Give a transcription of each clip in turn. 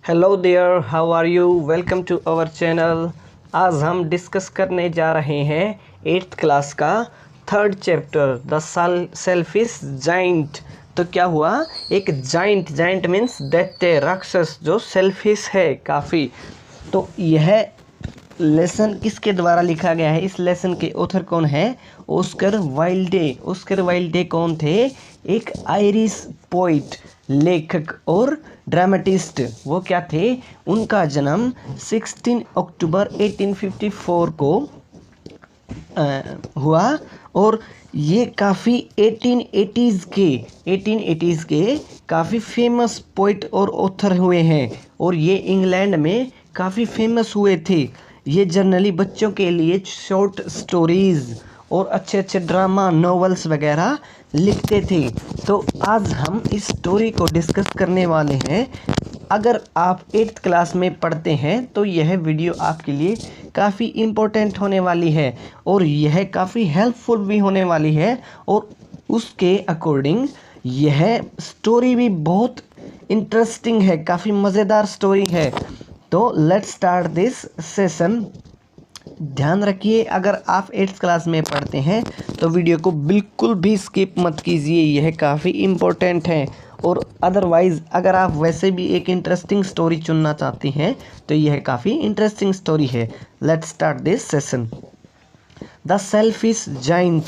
Hello there, how are you? Welcome to our channel. आज हम discuss करने जा रहे हैं 8th क्लास का 3rd chapter the selfish giant. तो क्या हुआ, एक जाइंट मीन्स दैत्य, राक्षस जो सेल्फिश है काफ़ी। तो यह लेसन किसके द्वारा लिखा गया है? इस लेसन के ऑथर कौन है? ऑस्कर वाइल्डे। ऑस्कर वाइल्डे कौन थे? एक आयरिश पोइट, लेखक और ड्रामेटिस्ट। वो क्या थे? उनका जन्म 16 अक्टूबर 1854 को हुआ और ये काफ़ी 1880s के काफ़ी फेमस पोइट और ऑथर हुए हैं और ये इंग्लैंड में काफ़ी फेमस हुए थे। ये जनरली बच्चों के लिए शॉर्ट स्टोरीज़ और अच्छे अच्छे ड्रामा नॉवेल्स वगैरह लिखते थे। तो आज हम इस स्टोरी को डिस्कस करने वाले हैं। अगर आप 8th क्लास में पढ़ते हैं तो यह वीडियो आपके लिए काफ़ी इम्पोर्टेंट होने वाली है और यह काफ़ी हेल्पफुल भी होने वाली है और उसके अकॉर्डिंग यह स्टोरी भी बहुत इंटरेस्टिंग है, काफ़ी मज़ेदार स्टोरी है। तो लेट्स स्टार्ट दिस सेशन। ध्यान रखिए, अगर आप 8th क्लास में पढ़ते हैं तो वीडियो को बिल्कुल भी स्किप मत कीजिए, यह काफ़ी इम्पोर्टेंट है। और अदरवाइज़ अगर आप वैसे भी एक इंटरेस्टिंग स्टोरी चुनना चाहती हैं तो यह काफ़ी इंटरेस्टिंग स्टोरी है। Let's start this session. The selfish giant.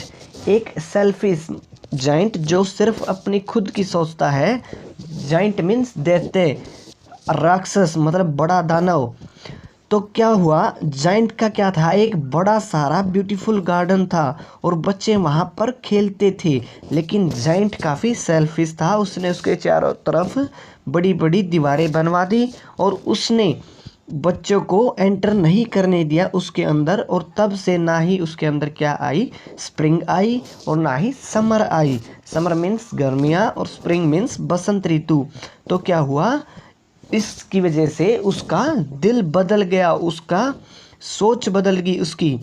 एक सेल्फिश जाइंट जो सिर्फ अपनी खुद की सोचता है। जाइंट मीन्स दैत्य, राक्षस मतलब बड़ा दानव। तो क्या हुआ, जाइंट का क्या था? एक बड़ा सारा ब्यूटीफुल गार्डन था और बच्चे वहाँ पर खेलते थे, लेकिन जाइंट काफ़ी सेल्फिश था। उसने उसके चारों तरफ बड़ी बड़ी दीवारें बनवा दी और उसने बच्चों को एंटर नहीं करने दिया उसके अंदर। और तब से ना ही उसके अंदर क्या आई, स्प्रिंग आई और ना ही समर आई। समर मीन्स गर्मियाँ और स्प्रिंग मीन्स बसंत ऋतु। तो क्या हुआ, इसकी वजह से उसका दिल बदल गया, उसका सोच बदल गई उसकी।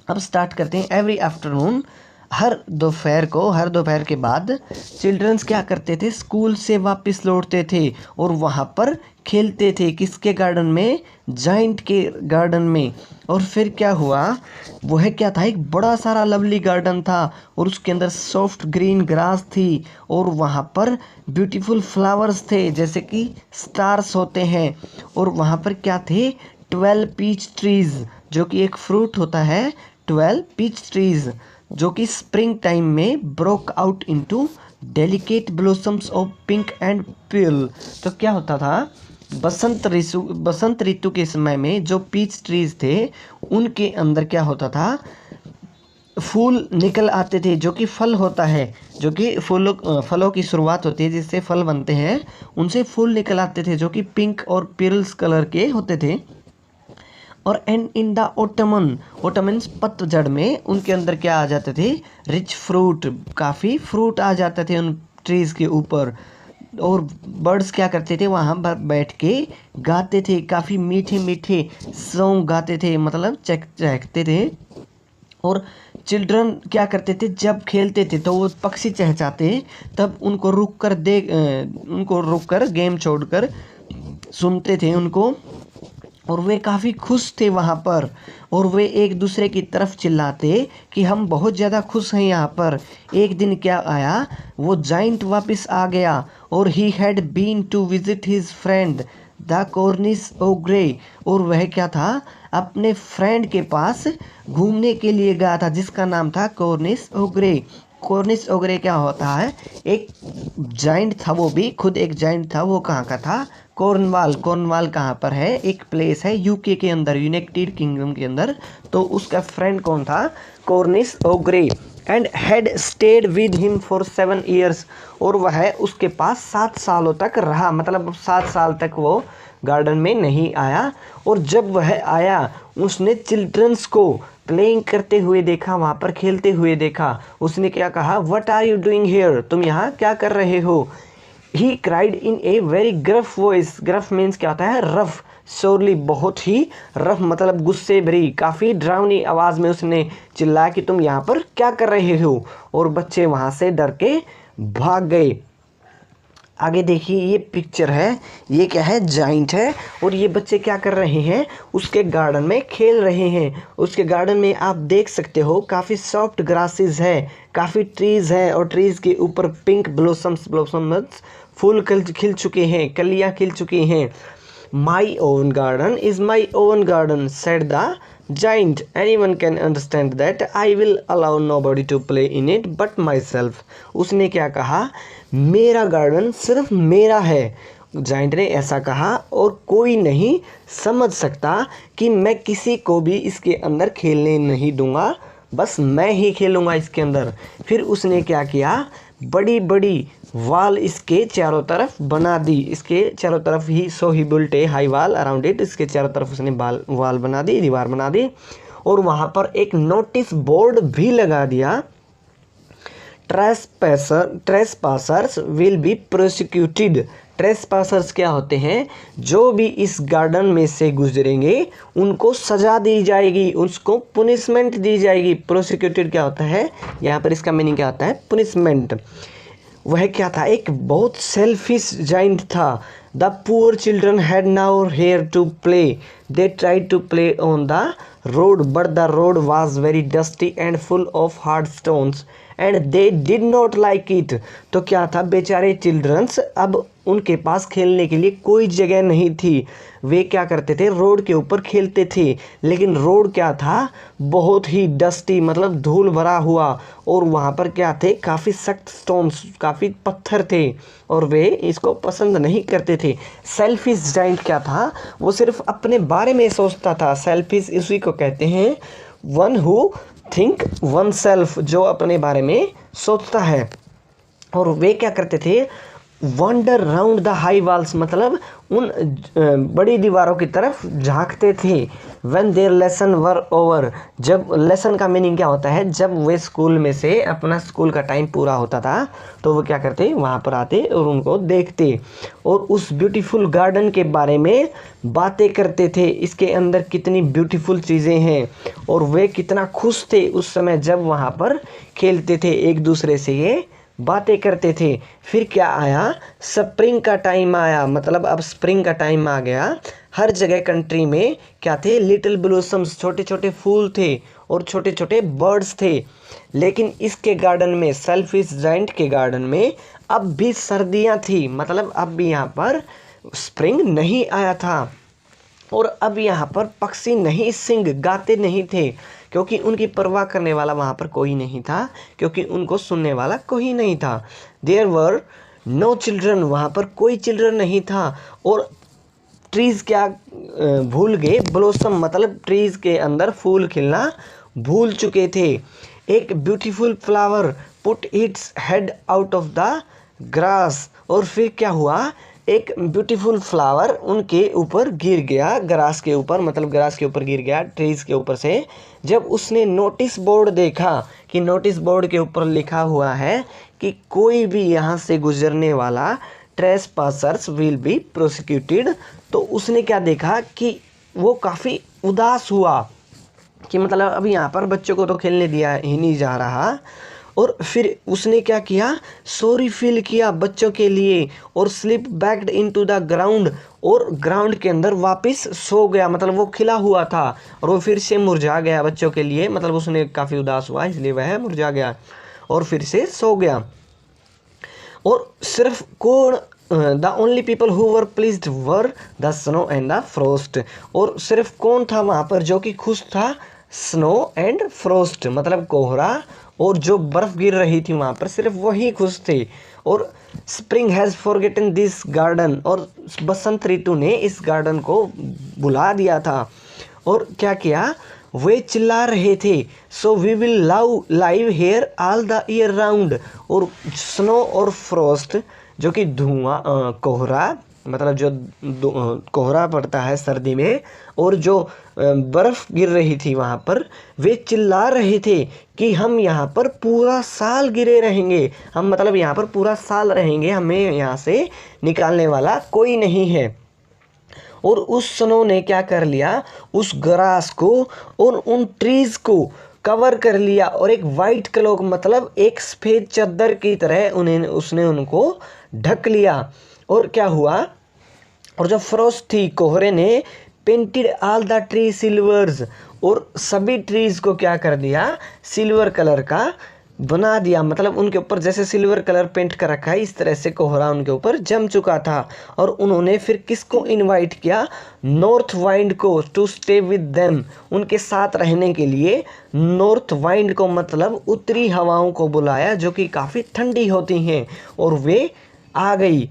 अब स्टार्ट करते हैं। एवरी आफ्टरनून, हर दोपहर के बाद चिल्ड्रंस क्या करते थे, स्कूल से वापस लौटते थे और वहाँ पर खेलते थे। किसके गार्डन में? जाइंट के गार्डन में। और फिर क्या हुआ, वह क्या था, एक बड़ा सारा लवली गार्डन था और उसके अंदर सॉफ्ट ग्रीन ग्रास थी और वहाँ पर ब्यूटीफुल फ्लावर्स थे जैसे कि स्टार्स होते हैं। और वहाँ पर क्या थे, 12 पीच ट्रीज, जो कि एक फ्रूट होता है। 12 पीच ट्रीज जो कि स्प्रिंग टाइम में broke out into delicate blossoms of pink and pearl. तो क्या होता था, बसंत ऋतु के समय में जो पीच ट्रीज थे उनके अंदर क्या होता था, फूल निकल आते थे जो कि फल होता है, जो कि फलों की शुरुआत होती है जिससे फल बनते हैं। उनसे फूल निकल आते थे जो कि पिंक और पर्ल्स कलर के होते थे। और एंड इन द ओटमन्स पतझड़ में उनके अंदर क्या आ जाते थे, रिच फ्रूट, काफ़ी फ्रूट आ जाते थे उन ट्रीज़ के ऊपर। और बर्ड्स क्या करते थे, वहाँ पर बैठ के गाते थे, काफ़ी मीठे मीठे सॉन्ग गाते थे, मतलब चहकते थे। और चिल्ड्रन क्या करते थे, जब खेलते थे तो वो पक्षी चहचहाते, तब उनको रुक कर गेम छोड़कर सुनते थे उनको। और वे काफ़ी खुश थे वहाँ पर और वे एक दूसरे की तरफ चिल्लाते कि हम बहुत ज़्यादा खुश हैं यहाँ पर। एक दिन क्या आया, वो जाइंट वापस आ गया और he had been to visit his friend the Cornish ogre. और वह क्या था, अपने फ्रेंड के पास घूमने के लिए गया था जिसका नाम था कॉर्निश ओग्रे। कॉर्निश ओग्रे क्या होता है, एक जाइंट था, वो भी खुद एक जाइंट था। वो कहाँ का था, कॉर्नवाल। कॉर्नवाल कहाँ पर है, एक प्लेस है यूके के अंदर, यूनाइटेड किंगडम के अंदर। तो उसका फ्रेंड कौन था, Cornish ogre. And had stayed with him for 7 years। और वह उसके पास 7 सालों तक रहा, मतलब 7 साल तक वो गार्डन में नहीं आया। और जब वह आया उसने चिल्ड्रंस को प्लेइंग करते हुए देखा, वहाँ पर खेलते हुए देखा। उसने क्या कहा, what are you doing here, तुम यहाँ क्या कर रहे हो? He cried in a very gruff voice. Gruff means क्या होता है, रफ, शोरली, बहुत ही रफ मतलब गुस्से भरी, काफ़ी डरावनी आवाज़ में उसने चिल्लाया कि तुम यहाँ पर क्या कर रहे हो। और बच्चे वहाँ से डर के भाग गए। आगे देखिए ये पिक्चर है, ये क्या है, जाइंट है और ये बच्चे क्या कर रहे हैं, उसके गार्डन में खेल रहे हैं। उसके गार्डन में आप देख सकते हो काफ़ी सॉफ्ट ग्रासेस है, काफ़ी ट्रीज है और ट्रीज के ऊपर पिंक ब्लॉसम्स फूल खिल चुके हैं, कलियां खिल चुकी हैं। My own garden is my own garden said the giant. Anyone can understand that. I will allow nobody to play in it but myself. उसने क्या कहा, मेरा गार्डन सिर्फ मेरा है। जाइंट ने ऐसा कहा और कोई नहीं समझ सकता कि मैं किसी को भी इसके अंदर खेलने नहीं दूंगा, बस मैं ही खेलूंगा इसके अंदर। फिर उसने क्या किया, बड़ी बड़ी वाल इसके चारों तरफ बना दी, इसके चारों तरफ ही सो ही बुल्ट ए हाई वाल अराउंड इट, इसके चारों तरफ उसने वाल बना दी, दीवार बना दी और वहाँ पर एक नोटिस बोर्ड भी लगा दिया, ट्रेसपासर्स विल बी प्रोसिक्यूटेड। ट्रेसपासर्स क्या होते हैं, जो भी इस गार्डन में से गुजरेंगे उनको सज़ा दी जाएगी, उसको पुनिशमेंट दी जाएगी। प्रोसिक्यूटेड क्या होता है, यहाँ पर इसका मीनिंग क्या होता है, पुनिशमेंट। वह क्या था, एक बहुत सेल्फिश जाइंट था। The poor children had nowhere to play, they tried to play on the road but the road was very dusty and full of hard stones and they did not like it. तो क्या था, बेचारे children's, अब उनके पास खेलने के लिए कोई जगह नहीं थी। वे क्या करते थे, रोड के ऊपर खेलते थे, लेकिन रोड क्या था, बहुत ही डस्टी, मतलब धूल भरा हुआ, और वहाँ पर क्या थे, काफ़ी सख्त स्टोन्स, काफ़ी पत्थर थे और वे इसको पसंद नहीं करते थे। सेल्फिश जाइंट क्या था, वो सिर्फ अपने बारे में सोचता था। सेल्फिश इसी को कहते हैं, one who think one self, जो अपने बारे में सोचता है। और वे क्या करते थे, wonder round the high walls, मतलब उन बड़ी दीवारों की तरफ झांकते थे। When there lesson were over, जब लेसन का मीनिंग क्या होता है, जब वे स्कूल में से अपना स्कूल का टाइम पूरा होता था तो वो क्या करते, वहाँ पर आते और उनको देखते और उस ब्यूटीफुल गार्डन के बारे में बातें करते थे, इसके अंदर कितनी ब्यूटीफुल चीज़ें हैं। और वे कितना खुश थे उस समय जब वहाँ पर खेलते थे, एक दूसरे से ये बातें करते थे। फिर क्या आया, स्प्रिंग का टाइम आया, मतलब अब स्प्रिंग का टाइम आ गया। हर जगह कंट्री में क्या थे, लिटिल ब्लॉसम्स, छोटे छोटे फूल थे और छोटे छोटे बर्ड्स थे। लेकिन इसके गार्डन में, सेल्फिश जाइंट के गार्डन में अब भी सर्दियां थी, मतलब अब भी यहाँ पर स्प्रिंग नहीं आया था और अब यहाँ पर पक्षी नहीं सिंग गाते नहीं थे, क्योंकि उनकी परवाह करने वाला वहाँ पर कोई नहीं था, क्योंकि उनको सुनने वाला कोई नहीं था। देयर वर नो चिल्ड्रन, वहाँ पर कोई चिल्ड्रन नहीं था। और ट्रीज़ क्या भूल गए, ब्लॉसम मतलब ट्रीज़ के अंदर फूल खिलना भूल चुके थे। एक beautiful flower put its head out of the grass, और फिर क्या हुआ, एक ब्यूटीफुल फ्लावर उनके ऊपर गिर गया, ग्रास के ऊपर, मतलब ग्रास के ऊपर गिर गया, ट्रीज़ के ऊपर से। जब उसने नोटिस बोर्ड देखा कि नोटिस बोर्ड के ऊपर लिखा हुआ है कि कोई भी यहाँ से गुजरने वाला ट्रेसपासर्स विल बी प्रोसिक्यूटेड, तो उसने क्या देखा कि वो काफ़ी उदास हुआ कि मतलब अब यहाँ पर बच्चों को तो खेलने दिया ही नहीं जा रहा। और फिर उसने क्या किया, सॉरी फील किया बच्चों के लिए और slip backed into the ground, और ग्राउंड के अंदर वापस सो गया, मतलब वो खिला हुआ था और वो फिर से मुरझा गया बच्चों के लिए, मतलब उसने काफ़ी उदास हुआ इसलिए वह मुरझा गया और फिर से सो गया। और सिर्फ कौन, the only people who were pleased were the snow and the frost, और सिर्फ कौन था वहाँ पर जो कि खुश था, स्नो एंड फ्रोस्ट, मतलब कोहरा और जो बर्फ़ गिर रही थी वहाँ पर, सिर्फ वही खुश थे। और spring has forgotten this garden, और बसंत ऋतु ने इस गार्डन को भुला दिया था। और क्या किया, वे चिल्ला रहे थे, so we will live here all the year round, और स्नो और फ्रॉस्ट जो कि धुआं, कोहरा, मतलब जो कोहरा पड़ता है सर्दी में, और जो बर्फ़ गिर रही थी वहाँ पर, वे चिल्ला रहे थे कि हम यहाँ पर पूरा साल गिरे रहेंगे, हम मतलब यहाँ पर पूरा साल रहेंगे, हमें यहाँ से निकालने वाला कोई नहीं है। और उस स्नो ने क्या कर लिया, उस ग्रास को और उन ट्रीज़ को कवर कर लिया और एक वाइट क्लॉक, मतलब एक सफ़ेद चादर की तरह उसने उनको ढक लिया। और क्या हुआ, और जो फ्रोस्ट थी, कोहरे ने painted all the tree silvers, और सभी ट्रीज को क्या कर दिया, सिल्वर कलर का बना दिया। मतलब उनके ऊपर जैसे सिल्वर कलर पेंट कर रखा है, इस तरह से कोहरा उनके ऊपर जम चुका था। और उन्होंने फिर किसको इनवाइट किया, नॉर्थ वाइंड को, टू स्टे विद देम, उनके साथ रहने के लिए नॉर्थ वाइंड को, मतलब उत्तरी हवाओं को बुलाया, जो कि काफ़ी ठंडी होती हैं। और वे आ गई।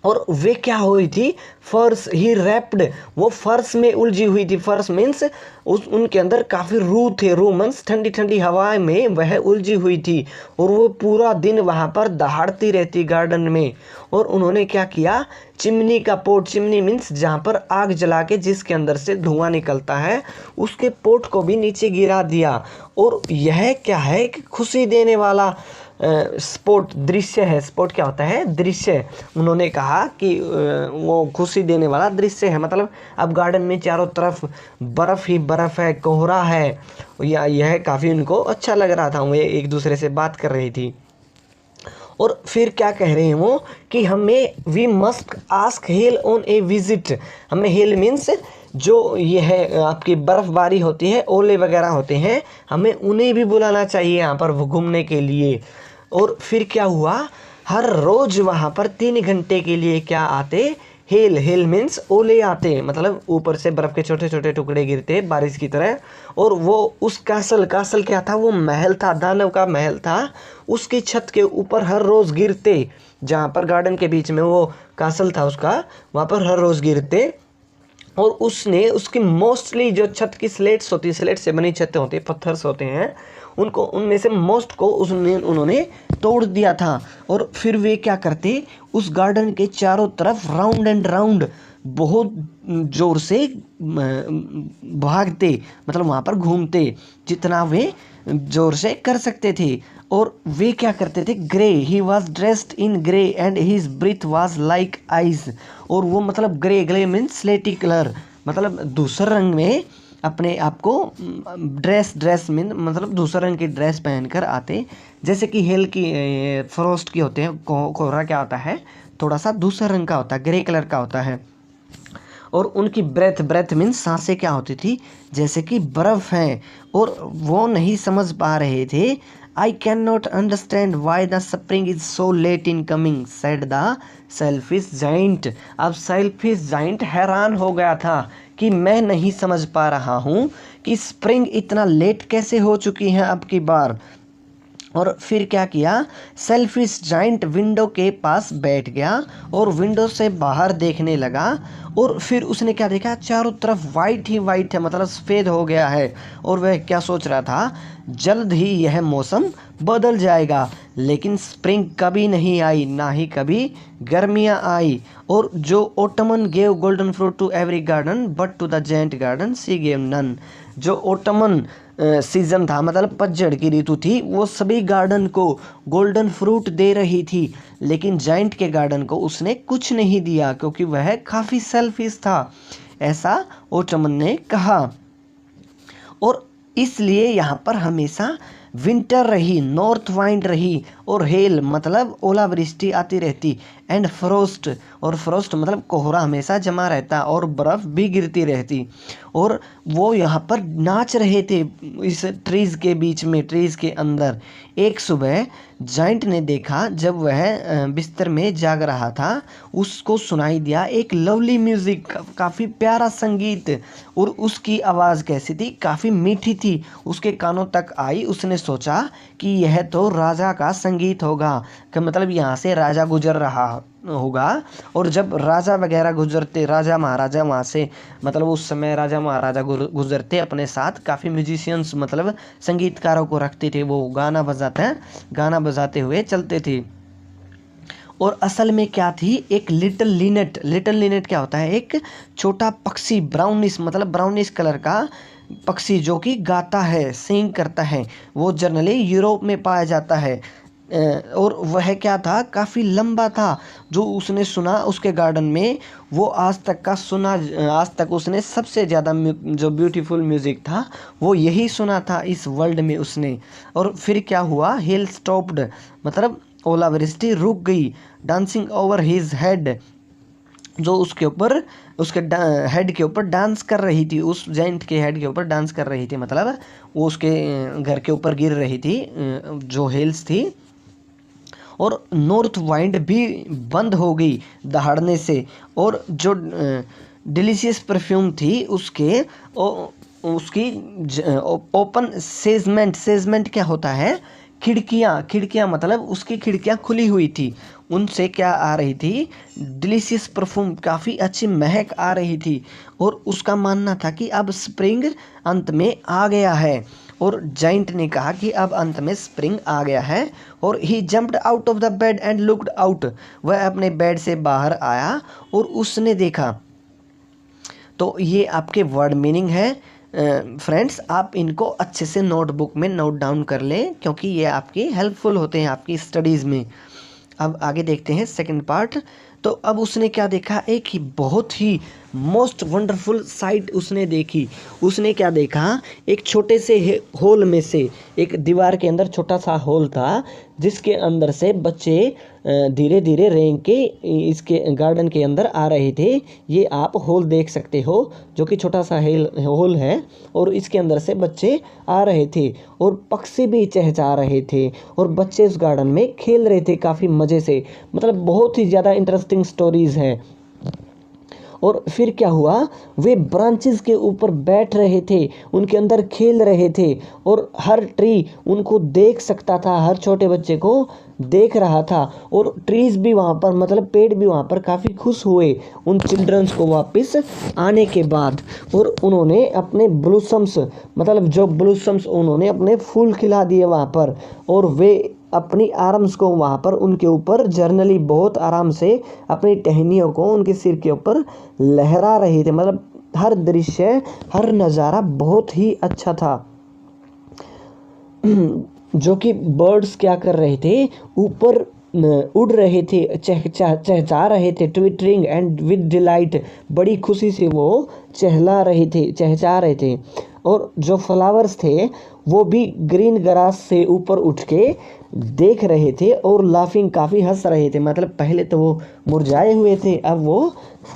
और वे क्या हुई थी, फर्श ही रैप्ड, वो फर्श में उलझी हुई थी। फर्श मीन्स उस उनके अंदर काफ़ी रू थे, रू मीन्स ठंडी ठंडी हवाएं में वह उलझी हुई थी। और वो पूरा दिन वहाँ पर दहाड़ती रहती गार्डन में। और उन्होंने क्या किया, चिमनी का पोट, चिमनी मीन्स जहाँ पर आग जला के जिसके अंदर से धुआं निकलता है, उसके पोट को भी नीचे गिरा दिया। और यह क्या है कि खुशी देने वाला स्पॉट, दृश्य है। स्पॉट क्या होता है, दृश्य। उन्होंने कहा कि वो खुशी देने वाला दृश्य है। मतलब अब गार्डन में चारों तरफ बर्फ़ ही बर्फ़ है, कोहरा है, या यह काफ़ी उनको अच्छा लग रहा था। वो एक दूसरे से बात कर रही थी। और फिर क्या कह रहे हैं वो कि हमें we must ask hail on a visit. हमें हेल मीन्स जो ये है आपकी बर्फ़बारी होती है, ओले वगैरह होते हैं, हमें उन्हें भी बुलाना चाहिए यहाँ पर घूमने के लिए। और फिर क्या हुआ, हर रोज़ वहाँ पर 3 घंटे के लिए क्या आते, हेल, हेल मीन्स ओले आते, मतलब ऊपर से बर्फ़ के छोटे छोटे टुकड़े गिरते बारिश की तरह। और वो उस कासल, कासल क्या था, वो महल था, दानव का महल था, उसकी छत के ऊपर हर रोज़ गिरते। जहाँ पर गार्डन के बीच में वो कासल था उसका, वहाँ पर हर रोज़ गिरते। और उसने उसकी मोस्टली जो छत की स्लेट्स होती है, स्लेट से बनी छतें होती है, पत्थर होते हैं, उनको, उनमें से मोस्ट को उन्होंने तोड़ दिया था। और फिर वे क्या करते, उस गार्डन के चारों तरफ राउंड एंड राउंड बहुत ज़ोर से भागते, मतलब वहाँ पर घूमते जितना वे ज़ोर से कर सकते थे। और वे क्या करते थे, grey, he was dressed in grey and his breath was like ice. और वो मतलब ग्रे, ग्रे मीन्स स्लेटी कलर, मतलब धूसर रंग में अपने आप को ड्रेस मीन मतलब दूसरे रंग की ड्रेस पहनकर आते। जैसे कि हेल की, फ्रोस्ट की होते हैं, कोहरा क्या होता है, थोड़ा सा दूसरे रंग का होता है, ग्रे कलर का होता है। और उनकी ब्रेथ, ब्रेथ मीन्स सांसें क्या होती थी, जैसे कि बर्फ़ है। और वो नहीं समझ पा रहे थे, I can not understand why the spring is so let in coming, said the selfish giant. अब सेल्फिश जाइंट हैरान हो गया था कि मैं नहीं समझ पा रहा हूँ कि स्प्रिंग इतना लेट कैसे हो चुकी है अब की बार। और फिर क्या किया, सेल्फिश जाइंट विंडो के पास बैठ गया और विंडो से बाहर देखने लगा। और फिर उसने क्या देखा, चारों तरफ वाइट ही वाइट है, मतलब सफ़ेद हो गया है। और वह क्या सोच रहा था, जल्द ही यह मौसम बदल जाएगा। लेकिन स्प्रिंग कभी नहीं आई, ना ही कभी गर्मियाँ आई। और जो autumn gave golden fruit to every garden but to the giant garden she gave none. जो ओटमन सीजन था, मतलब पतझड़ की ऋतु थी, वो सभी गार्डन को गोल्डन फ्रूट दे रही थी, लेकिन जाइंट के गार्डन को उसने कुछ नहीं दिया, क्योंकि वह काफ़ी सेल्फिश था, ऐसा ओटमन ने कहा। और इसलिए यहाँ पर हमेशा विंटर रही, नॉर्थ वाइंड रही, और हेल मतलब ओलावृष्टि आती रहती, एंड फ्रोस्ट, और फ्रोस्ट मतलब कोहरा हमेशा जमा रहता, और बर्फ़ भी गिरती रहती। और वो यहाँ पर नाच रहे थे इस ट्रीज़ के बीच में, ट्रीज़ के अंदर। एक सुबह जाइंट ने देखा, जब वह बिस्तर में जाग रहा था, उसको सुनाई दिया एक लवली म्यूज़िक, काफ़ी प्यारा संगीत। और उसकी आवाज़ कैसी थी, काफ़ी मीठी थी, उसके कानों तक आई। उसने सोचा कि यह तो राजा का संगीत होगा, कि मतलब यहाँ से राजा गुजर रहा होगा। और जब राजा वगैरह गुजरते, राजा महाराजा वहाँ से, मतलब उस समय राजा महाराजा गुजरते, अपने साथ काफ़ी म्यूजिशियंस मतलब संगीतकारों को रखते थे, वो गाना बजाते हुए चलते थे। और असल में क्या थी, एक लिटिल लिनेट, लिटिल लिनेट क्या होता है, एक छोटा पक्षी, ब्राउनिश मतलब ब्राउनिश कलर का पक्षी, जो कि गाता है, सिंग करता है। वो जनरली यूरोप में पाया जाता है। और वह क्या था, काफ़ी लंबा था। जो उसने सुना उसके गार्डन में, वो आज तक उसने सबसे ज़्यादा जो ब्यूटीफुल म्यूज़िक था, वो यही सुना था इस वर्ल्ड में उसने। और फिर क्या हुआ, हिल स्टॉप्ड, मतलब ओलावृष्टि रुक गई। डांसिंग ओवर हिज हेड, जो उसके ऊपर उसके हेड के ऊपर डांस कर रही थी, उस जाइंट के हेड के ऊपर डांस कर रही थी, मतलब वो उसके घर के ऊपर गिर रही थी, जो हिल्स थी। और नॉर्थ वाइंड भी बंद हो गई दहाड़ने से, और जो डिलीशियस परफ्यूम थी उसके उसकी ओपन सेजमेंट, सेजमेंट क्या होता है, खिड़कियाँ, खिड़कियाँ मतलब उसकी खिड़कियाँ खुली हुई थी, उनसे क्या आ रही थी, डिलीशियस परफ्यूम, काफ़ी अच्छी महक आ रही थी। और उसका मानना था कि अब स्प्रिंग अंत में आ गया है, और जाइंट ने कहा कि अब अंत में स्प्रिंग आ गया है। और he jumped out of the bed and looked out, वह अपने बेड से बाहर आया और उसने देखा। तो ये आपके वर्ड मीनिंग है फ्रेंड्स, आप इनको अच्छे से नोटबुक में नोट डाउन कर लें, क्योंकि ये आपकी हेल्पफुल होते हैं आपकी स्टडीज़ में। अब आगे देखते हैं सेकंड पार्ट। तो अब उसने क्या देखा, एक ही बहुत ही मोस्ट वंडरफुल साइट उसने देखी। उसने क्या देखा, एक छोटे से होल में से, एक दीवार के अंदर छोटा सा होल था, जिसके अंदर से बच्चे धीरे धीरे रेंग के इसके गार्डन के अंदर आ रहे थे। ये आप होल देख सकते हो, जो कि छोटा सा होल है, और इसके अंदर से बच्चे आ रहे थे, और पक्षी भी चहचहा रहे थे, और बच्चे उस गार्डन में खेल रहे थे काफ़ी मज़े से। मतलब बहुत ही ज़्यादा इंटरेस्टिंग स्टोरीज़ हैं। और फिर क्या हुआ, वे ब्रांचेस के ऊपर बैठ रहे थे, उनके अंदर खेल रहे थे, और हर ट्री उनको देख सकता था, हर छोटे बच्चे को देख रहा था। और ट्रीज भी वहाँ पर, मतलब पेड़ भी वहाँ पर काफ़ी खुश हुए उन चिल्ड्रंस को वापस आने के बाद। और उन्होंने अपने ब्लूसम्स, मतलब जो ब्लूसम्स, उन्होंने अपने फूल खिला दिए वहाँ पर, और वे अपनी आर्म्स को वहाँ पर उनके ऊपर जर्नली बहुत आराम से अपनी टहनियों को उनके सिर के ऊपर लहरा रहे थे। मतलब हर दृश्य, हर नज़ारा बहुत ही अच्छा था। जो कि बर्ड्स क्या कर रहे थे, ऊपर उड़ रहे थे, चहचहा रहे थे, ट्विटरिंग एंड विद डिलाइट, बड़ी खुशी से वो चहचहा रहे थे। और जो फ्लावर्स थे वो भी ग्रीन ग्रास से ऊपर उठ के देख रहे थे और लाफिंग, काफ़ी हंस रहे थे। मतलब पहले तो वो मुरझाए हुए थे, अब वो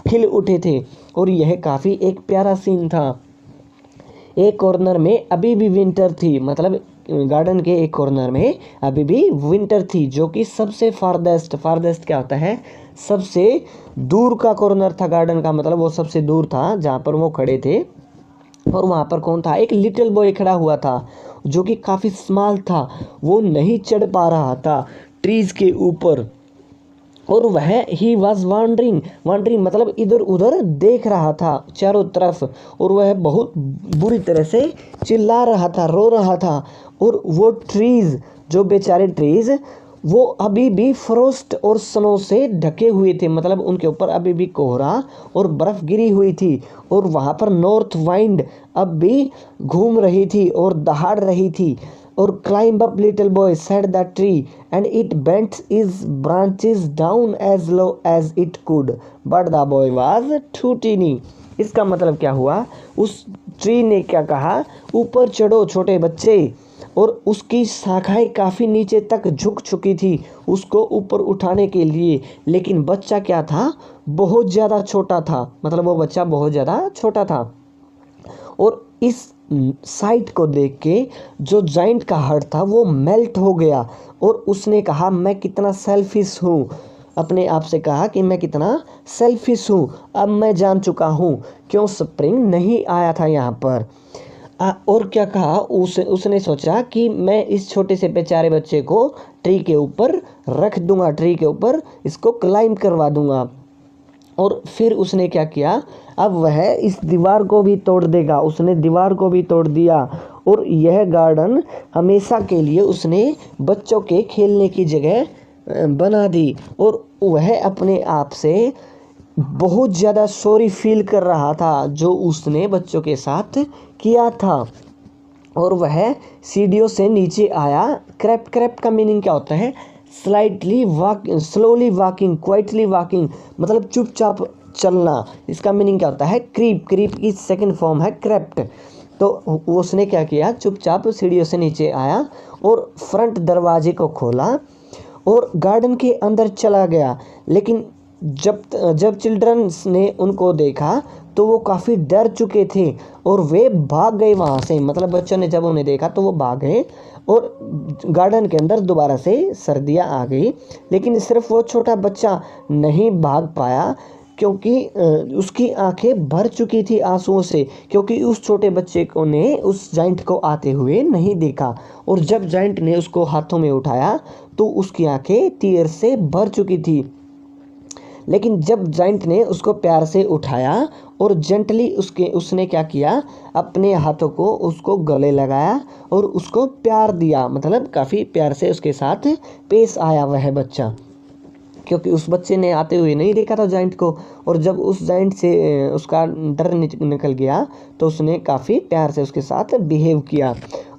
खिल उठे थे, और यह काफ़ी एक प्यारा सीन था। एक कॉर्नर में अभी भी विंटर थी, मतलब गार्डन के एक कॉर्नर में अभी भी विंटर थी, जो कि सबसे फारदेस्ट क्या होता है, सबसे दूर का कॉर्नर था गार्डन का, मतलब वो सबसे दूर था जहाँ पर वो खड़े थे। और वहाँ पर कौन था, एक लिटिल बॉय खड़ा हुआ था, जो कि काफ़ी स्मॉल था, वो नहीं चढ़ पा रहा था ट्रीज़ के ऊपर, और वह ही वॉज वॉन्डरिंग मतलब इधर उधर देख रहा था चारों तरफ, और वह बहुत बुरी तरह से चिल्ला रहा था, रो रहा था। और वो ट्रीज़, जो बेचारे ट्रीज़, वो अभी भी फ्रोस्ट और स्नो से ढके हुए थे, मतलब उनके ऊपर अभी भी कोहरा और बर्फ़ गिरी हुई थी। और वहाँ पर नॉर्थ वाइंड अब भी घूम रही थी और दहाड़ रही थी। और climb up little boy, said the tree, and it bent its branches down as low as it could, but the boy was too teeny. इसका मतलब क्या हुआ, उस ट्री ने क्या कहा, ऊपर चढ़ो छोटे बच्चे, और उसकी शाखाएं काफ़ी नीचे तक झुक चुकी थी उसको ऊपर उठाने के लिए, लेकिन बच्चा क्या था, बहुत ज़्यादा छोटा था, मतलब वो बच्चा बहुत ज़्यादा छोटा था। और इस साइट को देख के जो जाइंट का हार्ट था वो मेल्ट हो गया, और उसने कहा मैं कितना सेल्फिश हूँ, अपने आप से कहा कि मैं कितना सेल्फिश हूँ, अब मैं जान चुका हूँ क्यों स्प्रिंग नहीं आया था यहाँ पर। और क्या कहा, उसने सोचा कि मैं इस छोटे से बेचारे बच्चे को ट्री के ऊपर रख दूंगा, ट्री के ऊपर इसको क्लाइंब करवा दूंगा। और फिर उसने क्या किया, अब वह इस दीवार को भी तोड़ देगा, उसने दीवार को भी तोड़ दिया, और यह गार्डन हमेशा के लिए उसने बच्चों के खेलने की जगह बना दी। और वह अपने आप से बहुत ज़्यादा सॉरी फील कर रहा था जो उसने बच्चों के साथ किया था। और वह सीढ़ियों से नीचे आया। क्रैप का मीनिंग क्या होता है, स्लोली वॉकिंग, क्वाइटली वॉकिंग, मतलब चुपचाप चलना। इसका मीनिंग क्या होता है, क्रीप की सेकंड फॉर्म है क्रैप्ट। तो उसने क्या किया, चुपचाप सीढ़ियों से नीचे आया और फ्रंट दरवाजे को खोला, और गार्डन के अंदर चला गया। लेकिन जब जब चिल्ड्रंस ने उनको देखा तो वो काफ़ी डर चुके थे और वे भाग गए वहाँ से। मतलब बच्चों ने जब उन्हें देखा तो वो भाग गए और गार्डन के अंदर दोबारा से सर्दियाँ आ गई। लेकिन सिर्फ वो छोटा बच्चा नहीं भाग पाया क्योंकि उसकी आंखें भर चुकी थी आंसुओं से, क्योंकि उस छोटे बच्चे को ने उस जाइंट को आते हुए नहीं देखा। और जब जाइंट ने उसको हाथों में उठाया तो उसकी आंखें टीयर से भर चुकी थी। लेकिन जब जाइंट ने उसको प्यार से उठाया और जेंटली उसने क्या किया, अपने हाथों को उसको गले लगाया और उसको प्यार दिया। मतलब काफ़ी प्यार से उसके साथ पेश आया वह बच्चा, क्योंकि उस बच्चे ने आते हुए नहीं देखा था जाइंट को। और जब उस जाइंट से उसका डर निकल गया तो उसने काफ़ी प्यार से उसके साथ बिहेव किया।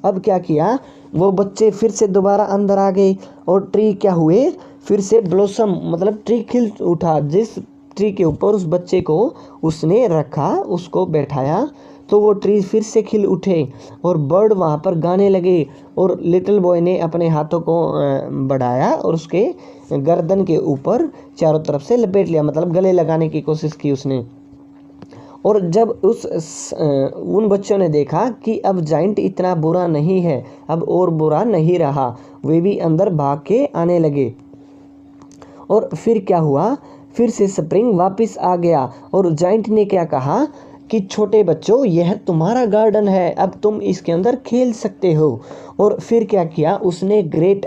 अब क्या किया, वो बच्चे फिर से दोबारा अंदर आ गए और ट्री क्या हुए, फिर से ब्लॉसम मतलब ट्री खिल उठा। जिस ट्री के ऊपर उस बच्चे को उसने रखा, उसको बैठाया, तो वो ट्री फिर से खिल उठे और बर्ड वहाँ पर गाने लगे। और लिटिल बॉय ने अपने हाथों को बढ़ाया और उसके गर्दन के ऊपर चारों तरफ से लपेट लिया, मतलब गले लगाने की कोशिश की उसने। और जब उन बच्चों ने देखा कि अब जाइंट इतना बुरा नहीं है, अब और बुरा नहीं रहा, वे भी अंदर भाग के आने लगे। और फिर क्या हुआ, फिर से स्प्रिंग वापस आ गया और जाइंट ने क्या कहा कि छोटे बच्चों, यह तुम्हारा गार्डन है, अब तुम इसके अंदर खेल सकते हो। और फिर क्या किया उसने, ग्रेट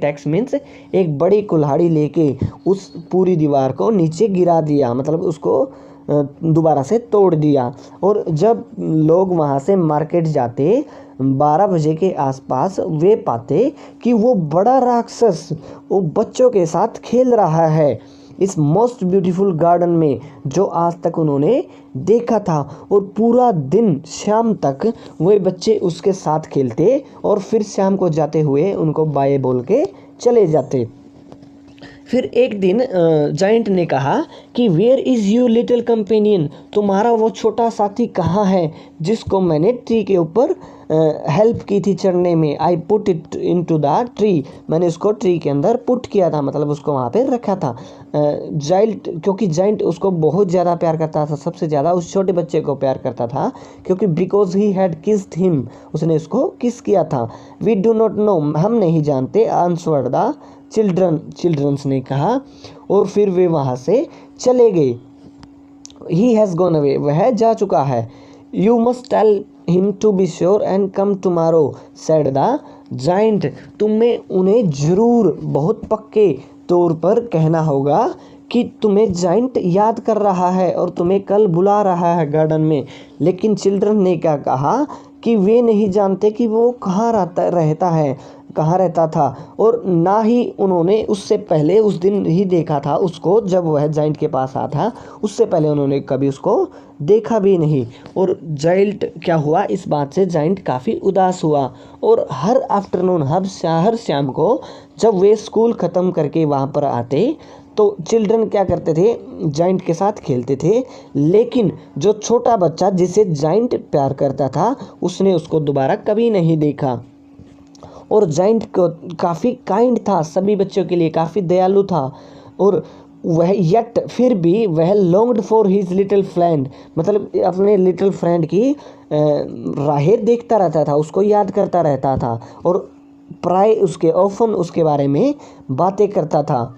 एक्स मीन्स एक बड़ी कुल्हाड़ी लेके उस पूरी दीवार को नीचे गिरा दिया, मतलब उसको दोबारा से तोड़ दिया। और जब लोग वहाँ से मार्केट जाते 12 बजे के आसपास, वे पाते कि वो बड़ा राक्षस वो बच्चों के साथ खेल रहा है इस मोस्ट ब्यूटीफुल गार्डन में जो आज तक उन्होंने देखा था। और पूरा दिन शाम तक वे बच्चे उसके साथ खेलते और फिर शाम को जाते हुए उनको बाय बोल के चले जाते। फिर एक दिन जाइंट ने कहा कि where is you little companion, तुम्हारा वो छोटा साथी कहाँ है जिसको मैंने ट्री के ऊपर हेल्प की थी चढ़ने में। I put it into the tree, मैंने उसको ट्री के अंदर पुट किया था, मतलब उसको वहाँ पे रखा था। जाइंट, क्योंकि जाइंट उसको बहुत ज़्यादा प्यार करता था, सबसे ज़्यादा उस छोटे बच्चे को प्यार करता था, क्योंकि because he had kissed him, उसने उसको किस किया था। वी डू नॉट नो, हम नहीं जानते, आंसर्ड द चिल्ड्रंस ने कहा। और फिर वे वहाँ से चले गए। ही हैज़ गॉन अवे, वह जा चुका है। You must tell him to be sure and come tomorrow said the giant, तुम्हें उन्हें ज़रूर बहुत पक्के तौर पर कहना होगा कि तुम्हें जाइंट याद कर रहा है और तुम्हें कल बुला रहा है गार्डन में। लेकिन चिल्ड्रन ने क्या कहा कि वे नहीं जानते कि वो कहाँ रहता था, और ना ही उन्होंने उससे पहले उस दिन ही देखा था उसको, जब वह जाइंट के पास आया था उससे पहले उन्होंने कभी उसको देखा भी नहीं। और जाइंट क्या हुआ, इस बात से जाइंट काफ़ी उदास हुआ। और हर आफ्टरनून, हर शाम को जब वे स्कूल ख़त्म करके वहाँ पर आते तो चिल्ड्रन क्या करते थे, जाइंट के साथ खेलते थे। लेकिन जो छोटा बच्चा जिसे जाइंट प्यार करता था उसने उसको दोबारा कभी नहीं देखा। और जाइंट को काफ़ी काइंड था, सभी बच्चों के लिए काफ़ी दयालु था। और वह यट फिर भी वह longed for his little friend, मतलब अपने लिटिल फ्रेंड की राहें देखता रहता था, उसको याद करता रहता था और प्राय उसके ऑफन उसके बारे में बातें करता था।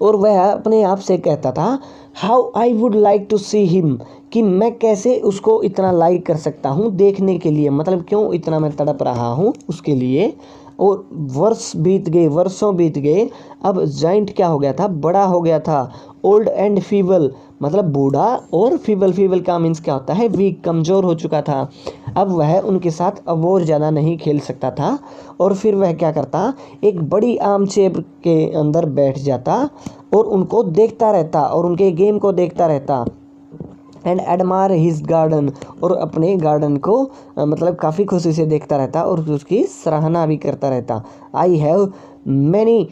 और वह अपने आप से कहता था, how I would like to see him, कि मैं कैसे उसको इतना लाइक कर सकता हूँ देखने के लिए, मतलब क्यों इतना मैं तड़प रहा हूँ उसके लिए। और वर्षों बीत गए। अब जाइंट क्या हो गया था, बड़ा हो गया था। ओल्ड एंड फीबल, मतलब बूढ़ा, और फीबल का मीन्स क्या होता है, वीक, कमज़ोर हो चुका था। अब वह उनके साथ अब और ज़्यादा नहीं खेल सकता था। और फिर वह क्या करता, एक बड़ी आर्म चेयर के अंदर बैठ जाता और उनको देखता रहता और उनके गेम को देखता रहता। एंड एडमायर हिज गार्डन, और अपने गार्डन को मतलब काफ़ी खुशी से देखता रहता और उसकी सराहना भी करता रहता। I have many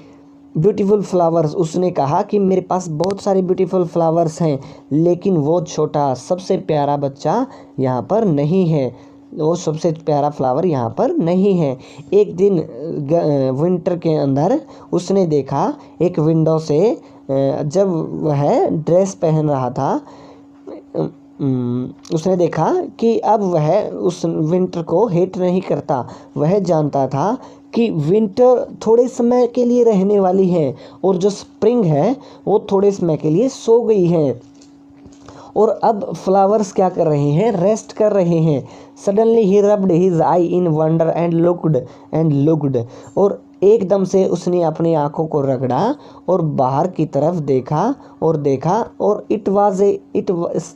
beautiful flowers, उसने कहा कि मेरे पास बहुत सारे ब्यूटीफुल फ्लावर्स हैं, लेकिन वो छोटा सबसे प्यारा बच्चा यहाँ पर नहीं है। वो सबसे प्यारा फ्लावर यहाँ पर नहीं है। एक दिन विंटर के अंदर उसने देखा एक विंडो से, जब वह ड्रेस पहन रहा था, उसने देखा कि अब वह उस विंटर को हेट नहीं करता। वह जानता था कि विंटर थोड़े समय के लिए रहने वाली है और जो स्प्रिंग है वो थोड़े समय के लिए सो गई है। और अब फ्लावर्स क्या कर रहे हैं, रेस्ट कर रहे हैं। Suddenly he rubbed his I in wonder and looked, और एकदम से उसने अपनी आंखों को रगड़ा और बाहर की तरफ देखा और it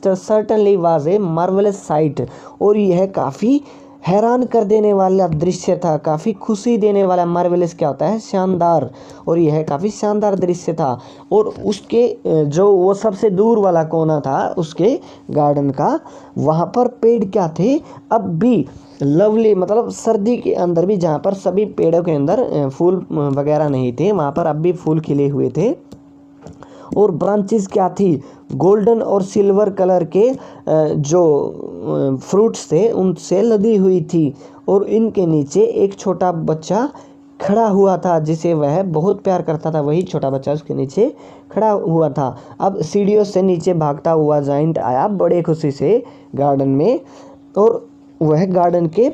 certainly was a marvellous site, और यह काफ़ी हैरान कर देने वाला दृश्य था, काफ़ी खुशी देने वाला। मार्वेलस क्या होता है, शानदार, और यह काफ़ी शानदार दृश्य था। और उसके जो वो सबसे दूर वाला कोना था उसके गार्डन का, वहाँ पर पेड़ क्या थे, अब भी लवली, मतलब सर्दी के अंदर भी जहाँ पर सभी पेड़ों के अंदर फूल वगैरह नहीं थे, वहाँ पर अब भी फूल खिले हुए थे। और ब्रांचेस क्या थी, गोल्डन और सिल्वर कलर के जो फ्रूट्स थे उनसे लदी हुई थी। और इनके नीचे एक छोटा बच्चा खड़ा हुआ था जिसे वह बहुत प्यार करता था, वही छोटा बच्चा उसके नीचे खड़ा हुआ था। अब सीढ़ियों से नीचे भागता हुआ जाइंट आया बड़े खुशी से गार्डन में, और वह गार्डन के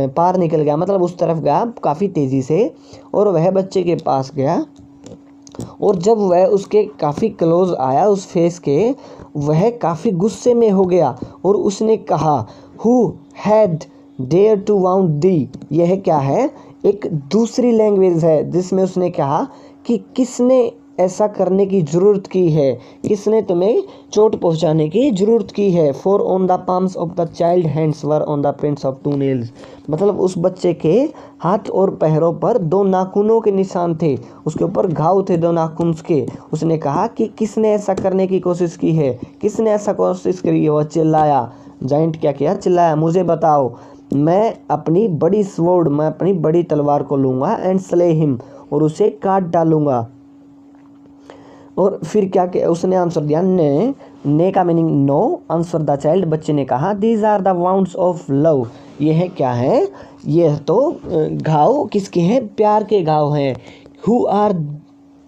पार निकल गया, मतलब उस तरफ गया काफ़ी तेज़ी से, और वह बच्चे के पास गया। और जब वह उसके काफ़ी क्लोज आया उस फेस के, वह काफ़ी गुस्से में हो गया और उसने कहा, who had dare to wound thee. यह क्या है, एक दूसरी लैंग्वेज है जिसमें उसने कहा कि किसने ऐसा करने की ज़रूरत की है, किसने तुम्हें चोट पहुंचाने की ज़रूरत की है। For on the palms of the child hands were on the prints of 2 nails, मतलब उस बच्चे के हाथ और पैरों पर 2 नाखूनों के निशान थे, उसके ऊपर घाव थे 2 नाखून के। उसने कहा कि किसने ऐसा करने की कोशिश की है, किसने ऐसा कोशिश करी है। वह चिल्लाया, जाइंट क्या किया, चिल्लाया, मुझे बताओ, मैं अपनी बड़ी तलवार को लूँगा एंड स्ले हिम, और उसे काट डालूंगा। और फिर क्या किया उसने, आंसर दिया, ने का meaning no, answer the child, बच्चे ने कहा, these are the wounds of love. यह क्या है, यह तो घाव किसके हैं, प्यार के घाव हैं। Who are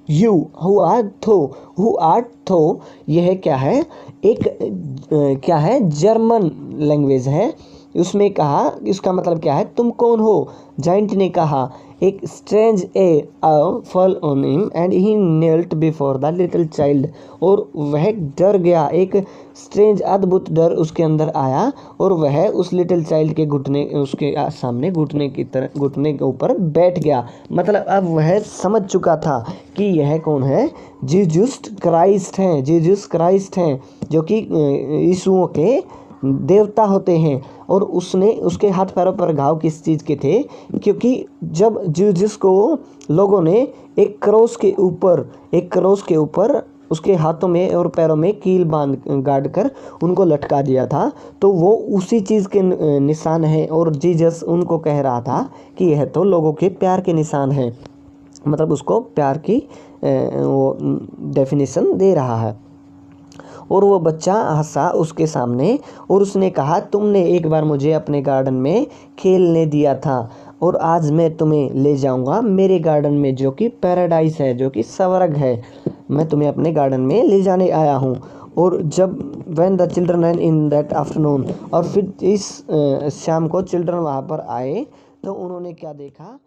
you, who are thou, यह क्या है, एक क्या है, जर्मन लैंग्वेज है। उसमें कहा, इसका मतलब क्या है, तुम कौन हो। जाइंट ने कहा, एक strange A fall on him and he knelt before the little child, और वह डर गया, एक स्ट्रेंज अद्भुत डर उसके अंदर आया, और वह उस लिटिल चाइल्ड के उसके सामने घुटने के ऊपर बैठ गया। मतलब अब वह समझ चुका था कि यह कौन है, जीसस क्राइस्ट हैं, जो कि यीशुओं के देवता होते हैं। और उसके हाथ पैरों पर घाव किस चीज़ के थे, क्योंकि जब जीसस को लोगों ने एक क्रॉस के ऊपर उसके हाथों में और पैरों में कील गाड़ कर उनको लटका दिया था, तो वो उसी चीज़ के निशान है। और जीसस उनको कह रहा था कि यह तो लोगों के प्यार के निशान है, मतलब उसको प्यार की वो डेफिनेशन दे रहा है। और वो बच्चा हंसा उसके सामने, और उसने कहा, तुमने एक बार मुझे अपने गार्डन में खेलने दिया था, और आज मैं तुम्हें ले जाऊंगा मेरे गार्डन में, जो कि पैराडाइस है, जो कि स्वर्ग है। मैं तुम्हें अपने गार्डन में ले जाने आया हूँ। और जब when the children and in that afternoon, और फिर इस शाम को चिल्ड्रन वहाँ पर आए, तो उन्होंने क्या देखा